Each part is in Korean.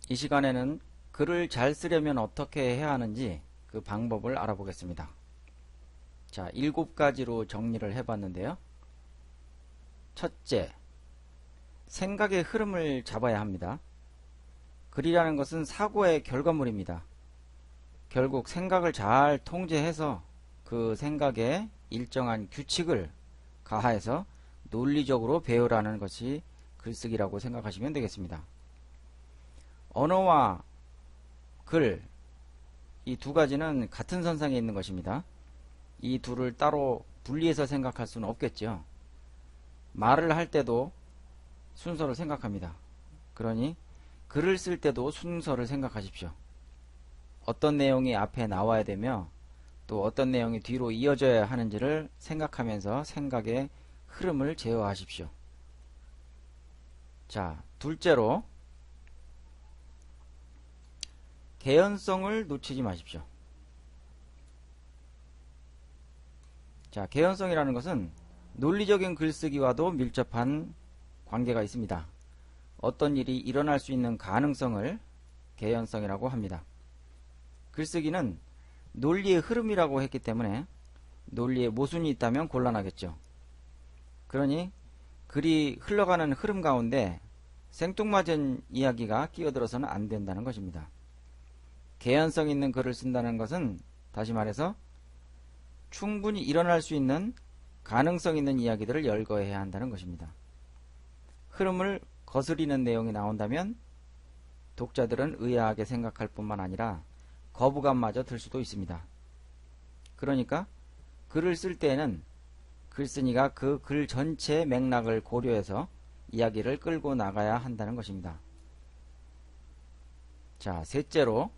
이 시간에는 글을 잘 쓰려면 어떻게 해야 하는지 그 방법을 알아보겠습니다. 자, 7가지로 정리를 해봤는데요. 첫째, 생각의 흐름을 잡아야 합니다. 글이라는 것은 사고의 결과물입니다. 결국 생각을 잘 통제해서 그 생각에 일정한 규칙을 가하해서 논리적으로 배우라는 것이 글쓰기라고 생각하시면 되겠습니다. 언어와 글, 이 두 가지는 같은 선상에 있는 것입니다. 이 둘을 따로 분리해서 생각할 수는 없겠죠. 말을 할 때도 순서를 생각합니다. 그러니 글을 쓸 때도 순서를 생각하십시오. 어떤 내용이 앞에 나와야 되며 또 어떤 내용이 뒤로 이어져야 하는지를 생각하면서 생각의 흐름을 제어하십시오. 자, 둘째로 개연성을 놓치지 마십시오. 자, 개연성이라는 것은 논리적인 글쓰기와도 밀접한 관계가 있습니다. 어떤 일이 일어날 수 있는 가능성을 개연성이라고 합니다. 글쓰기는 논리의 흐름이라고 했기 때문에 논리에 모순이 있다면 곤란하겠죠. 그러니 글이 흘러가는 흐름 가운데 생뚱맞은 이야기가 끼어들어서는 안 된다는 것입니다. 개연성 있는 글을 쓴다는 것은 다시 말해서 충분히 일어날 수 있는 가능성 있는 이야기들을 열거해야 한다는 것입니다. 흐름을 거스리는 내용이 나온다면 독자들은 의아하게 생각할 뿐만 아니라 거부감마저 들 수도 있습니다. 그러니까 글을 쓸 때에는 글쓴이가 그 글 전체의 맥락을 고려해서 이야기를 끌고 나가야 한다는 것입니다. 자, 셋째로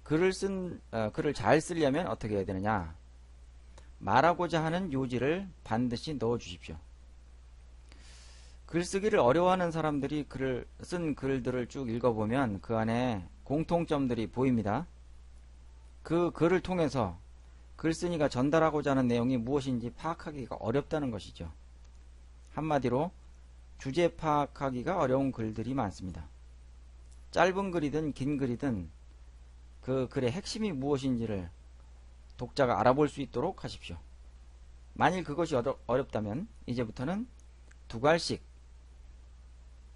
글을 잘 쓰려면 어떻게 해야 되느냐? 말하고자 하는 요지를 반드시 넣어 주십시오. 글쓰기를 어려워하는 사람들이 쓴 글들을 쭉 읽어보면 그 안에 공통점들이 보입니다. 그 글을 통해서 글쓴이가 전달하고자 하는 내용이 무엇인지 파악하기가 어렵다는 것이죠. 한마디로 주제 파악하기가 어려운 글들이 많습니다. 짧은 글이든 긴 글이든 그 글의 핵심이 무엇인지를 독자가 알아볼 수 있도록 하십시오. 만일 그것이 어렵다면 이제부터는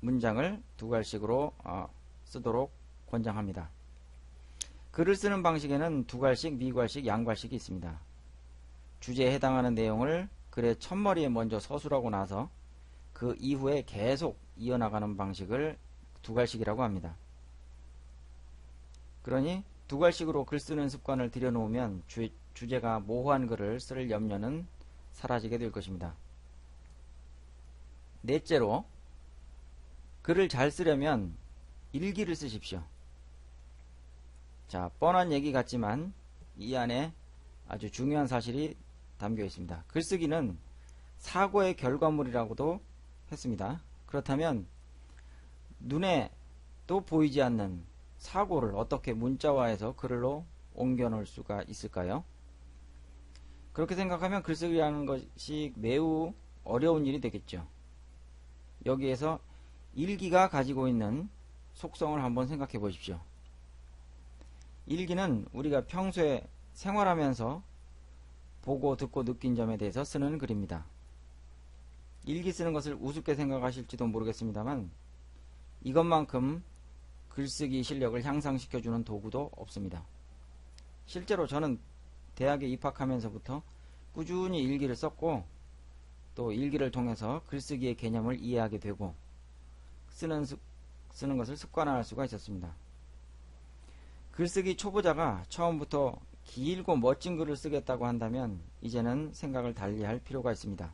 문장을 두 갈씩으로 쓰도록 권장합니다. 글을 쓰는 방식에는 두갈씩, 미갈씩, 양갈씩이 있습니다. 주제에 해당하는 내용을 글의 첫머리에 먼저 서술하고 나서 그 이후에 계속 이어나가는 방식을 두갈씩이라고 합니다. 그러니 두갈씩으로 글 쓰는 습관을 들여놓으면 주제가 모호한 글을 쓸 염려는 사라지게 될 것입니다. 넷째로 글을 잘 쓰려면 일기를 쓰십시오. 자, 뻔한 얘기 같지만 이 안에 아주 중요한 사실이 담겨 있습니다. 글쓰기는 사고의 결과물이라고도 했습니다. 그렇다면 눈에 또 보이지 않는 사고를 어떻게 문자화해서 글로 옮겨 놓을 수가 있을까요? 그렇게 생각하면 글쓰기라는 것이 매우 어려운 일이 되겠죠. 여기에서 일기가 가지고 있는 속성을 한번 생각해 보십시오. 일기는 우리가 평소에 생활하면서 보고 듣고 느낀 점에 대해서 쓰는 글입니다. 일기 쓰는 것을 우습게 생각하실지도 모르겠습니다만 이것만큼 글쓰기 실력을 향상시켜주는 도구도 없습니다. 실제로 저는 대학에 입학하면서부터 꾸준히 일기를 썼고 또 일기를 통해서 글쓰기의 개념을 이해하게 되고 쓰는 것을 습관화할 수가 있었습니다. 글쓰기 초보자가 처음부터 길고 멋진 글을 쓰겠다고 한다면 이제는 생각을 달리할 필요가 있습니다.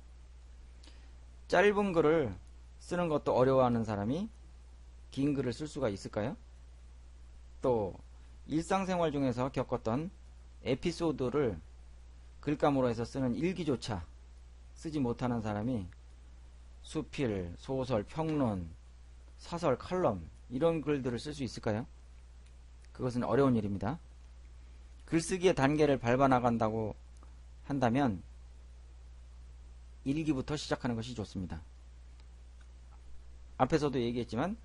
짧은 글을 쓰는 것도 어려워하는 사람이 긴 글을 쓸 수가 있을까요? 또 일상생활 중에서 겪었던 에피소드를 글감으로 해서 쓰는 일기조차 쓰지 못하는 사람이 수필, 소설, 평론, 사설, 칼럼 이런 글들을 쓸 수 있을까요? 그것은 어려운 일입니다. 글쓰기의 단계를 밟아 나간다고 한다면 일기부터 시작하는 것이 좋습니다. 앞에서도 얘기했지만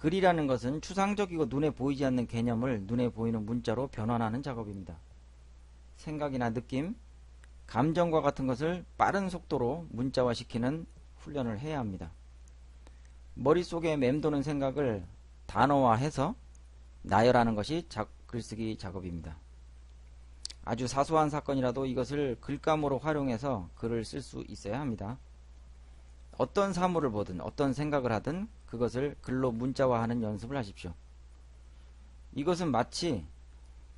글이라는 것은 추상적이고 눈에 보이지 않는 개념을 눈에 보이는 문자로 변환하는 작업입니다. 생각이나 느낌, 감정과 같은 것을 빠른 속도로 문자화시키는 훈련을 해야 합니다. 머릿속에 맴도는 생각을 단어화해서 나열하는 것이 글쓰기 작업입니다. 아주 사소한 사건이라도 이것을 글감으로 활용해서 글을 쓸 수 있어야 합니다. 어떤 사물을 보든 어떤 생각을 하든 그것을 글로 문자화하는 연습을 하십시오. 이것은 마치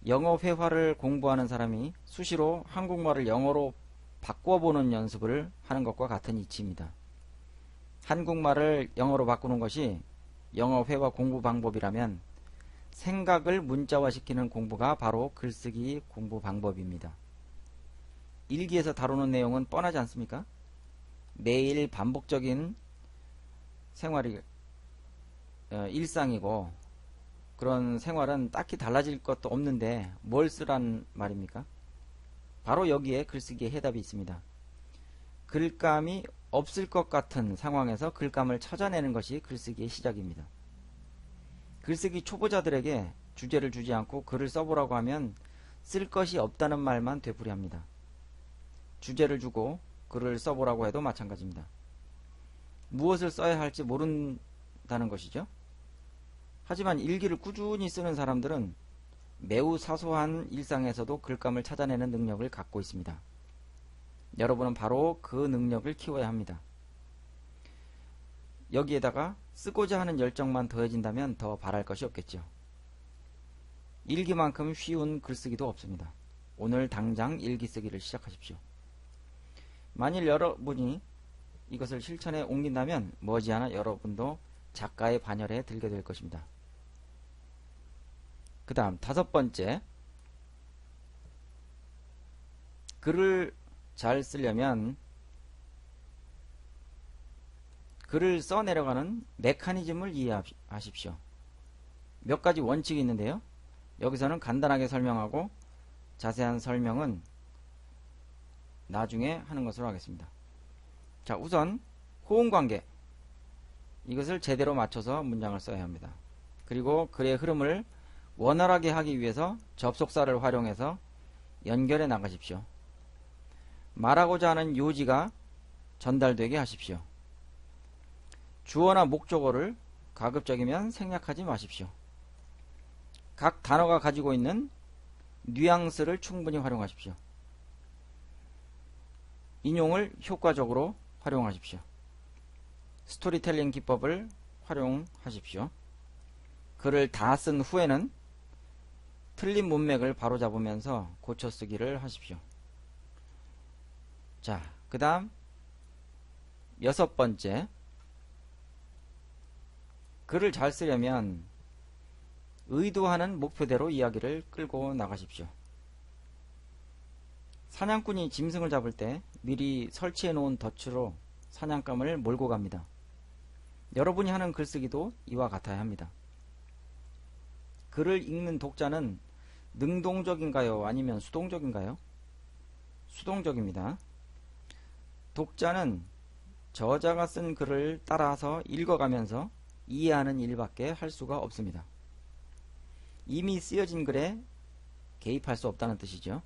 영어 회화를 공부하는 사람이 수시로 한국말을 영어로 바꿔보는 연습을 하는 것과 같은 이치입니다. 한국말을 영어로 바꾸는 것이 영어 회화 공부 방법이라면 생각을 문자화시키는 공부가 바로 글쓰기 공부 방법입니다. 일기에서 다루는 내용은 뻔하지 않습니까? 매일 반복적인 생활이 일상이고 그런 생활은 딱히 달라질 것도 없는데 뭘 쓰란 말입니까? 바로 여기에 글쓰기의 해답이 있습니다. 글감이 없을 것 같은 상황에서 글감을 찾아내는 것이 글쓰기의 시작입니다. 글쓰기 초보자들에게 주제를 주지 않고 글을 써보라고 하면 쓸 것이 없다는 말만 되풀이합니다. 주제를 주고 글을 써보라고 해도 마찬가지입니다. 무엇을 써야 할지 모른다는 것이죠. 하지만 일기를 꾸준히 쓰는 사람들은 매우 사소한 일상에서도 글감을 찾아내는 능력을 갖고 있습니다. 여러분은 바로 그 능력을 키워야 합니다. 여기에다가 쓰고자 하는 열정만 더해진다면 더 바랄 것이 없겠죠. 일기만큼 쉬운 글쓰기도 없습니다. 오늘 당장 일기 쓰기를 시작하십시오. 만일 여러분이 이것을 실천에 옮긴다면 머지않아 여러분도 작가의 반열에 들게 될 것입니다. 그 다음 5번째, 글을 잘 쓰려면 글을 써내려가는 메커니즘을 이해하십시오. 몇 가지 원칙이 있는데요. 여기서는 간단하게 설명하고 자세한 설명은 나중에 하는 것으로 하겠습니다. 자, 우선 호응관계, 이것을 제대로 맞춰서 문장을 써야 합니다. 그리고 글의 흐름을 원활하게 하기 위해서 접속사를 활용해서 연결해 나가십시오. 말하고자 하는 요지가 전달되게 하십시오. 주어나 목적어를 가급적이면 생략하지 마십시오. 각 단어가 가지고 있는 뉘앙스를 충분히 활용하십시오. 인용을 효과적으로 활용하십시오. 스토리텔링 기법을 활용하십시오. 글을 다 쓴 후에는 틀린 문맥을 바로잡으면서 고쳐 쓰기를 하십시오. 자, 그 다음 6번째, 글을 잘 쓰려면 의도하는 목표대로 이야기를 끌고 나가십시오. 사냥꾼이 짐승을 잡을 때 미리 설치해 놓은 덫으로 사냥감을 몰고 갑니다. 여러분이 하는 글쓰기도 이와 같아야 합니다. 글을 읽는 독자는 능동적인가요? 아니면 수동적인가요? 수동적입니다. 독자는 저자가 쓴 글을 따라서 읽어가면서 이해하는 일밖에 할 수가 없습니다. 이미 쓰여진 글에 개입할 수 없다는 뜻이죠.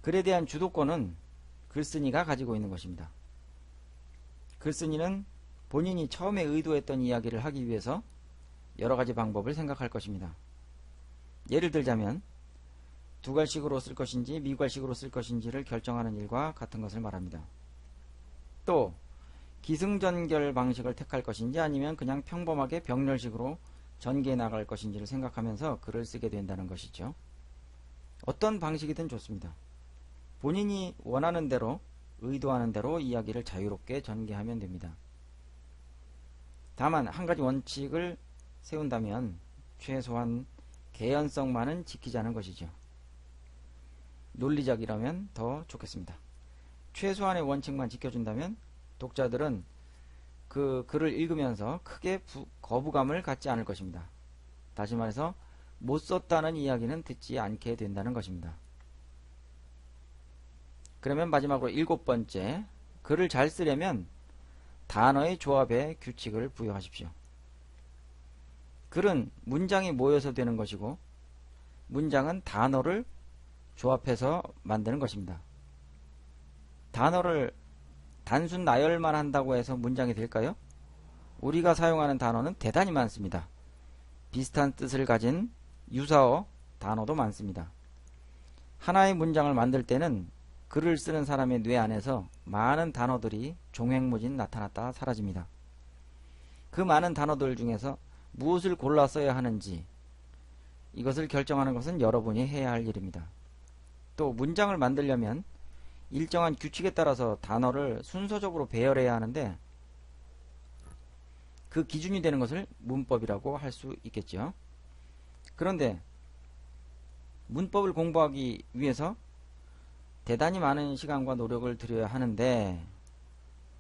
글에 대한 주도권은 글쓴이가 가지고 있는 것입니다. 글쓴이는 본인이 처음에 의도했던 이야기를 하기 위해서 여러가지 방법을 생각할 것입니다. 예를 들자면 두괄식으로 쓸 것인지 미괄식으로 쓸 것인지를 결정하는 일과 같은 것을 말합니다. 또 기승전결 방식을 택할 것인지 아니면 그냥 평범하게 병렬식으로 전개해 나갈 것인지를 생각하면서 글을 쓰게 된다는 것이죠. 어떤 방식이든 좋습니다. 본인이 원하는 대로, 의도하는 대로 이야기를 자유롭게 전개하면 됩니다. 다만 한 가지 원칙을 세운다면 최소한 개연성만은 지키자는 것이죠. 논리적이라면 더 좋겠습니다. 최소한의 원칙만 지켜준다면 독자들은 그 글을 읽으면서 크게 거부감을 갖지 않을 것입니다. 다시 말해서 못 썼다는 이야기는 듣지 않게 된다는 것입니다. 그러면 마지막으로 7번째, 글을 잘 쓰려면 단어의 조합에 규칙을 부여하십시오. 글은 문장이 모여서 되는 것이고 문장은 단어를 조합해서 만드는 것입니다. 단어를 단순 나열만 한다고 해서 문장이 될까요? 우리가 사용하는 단어는 대단히 많습니다. 비슷한 뜻을 가진 유사어 단어도 많습니다. 하나의 문장을 만들 때는 글을 쓰는 사람의 뇌 안에서 많은 단어들이 종횡무진 나타났다 사라집니다. 그 많은 단어들 중에서 무엇을 골라 써야 하는지 이것을 결정하는 것은 여러분이 해야 할 일입니다. 또 문장을 만들려면 일정한 규칙에 따라서 단어를 순서적으로 배열해야 하는데 그 기준이 되는 것을 문법이라고 할 수 있겠죠. 그런데 문법을 공부하기 위해서 대단히 많은 시간과 노력을 들여야 하는데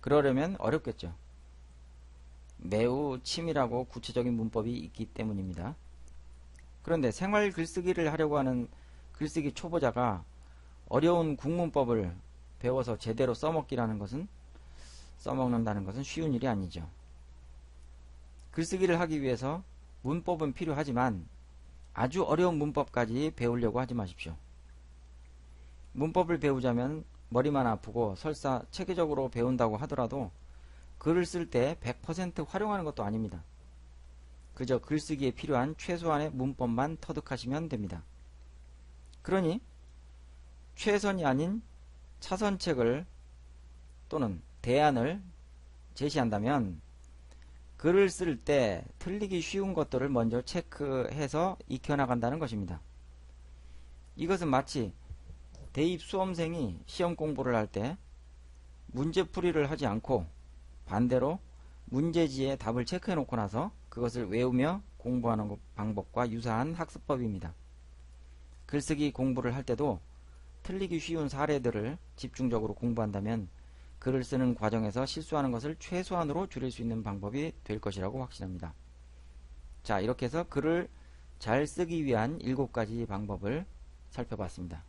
그러려면 어렵겠죠. 매우 치밀하고 구체적인 문법이 있기 때문입니다. 그런데 생활 글쓰기를 하려고 하는 글쓰기 초보자가 어려운 국문법을 배워서 제대로 써먹는다는 것은 쉬운 일이 아니죠. 글쓰기를 하기 위해서 문법은 필요하지만 아주 어려운 문법까지 배우려고 하지 마십시오. 문법을 배우자면 머리만 아프고 설사 체계적으로 배운다고 하더라도 글을 쓸 때 100% 활용하는 것도 아닙니다. 그저 글쓰기에 필요한 최소한의 문법만 터득하시면 됩니다. 그러니 최선이 아닌 차선책을 또는 대안을 제시한다면 글을 쓸 때 틀리기 쉬운 것들을 먼저 체크해서 익혀나간다는 것입니다. 이것은 마치 대입 수험생이 시험 공부를 할 때 문제풀이를 하지 않고 반대로 문제지에 답을 체크해 놓고 나서 그것을 외우며 공부하는 방법과 유사한 학습법입니다. 글쓰기 공부를 할 때도 틀리기 쉬운 사례들을 집중적으로 공부한다면 글을 쓰는 과정에서 실수하는 것을 최소한으로 줄일 수 있는 방법이 될 것이라고 확신합니다. 자, 이렇게 해서 글을 잘 쓰기 위한 7가지 방법을 살펴봤습니다.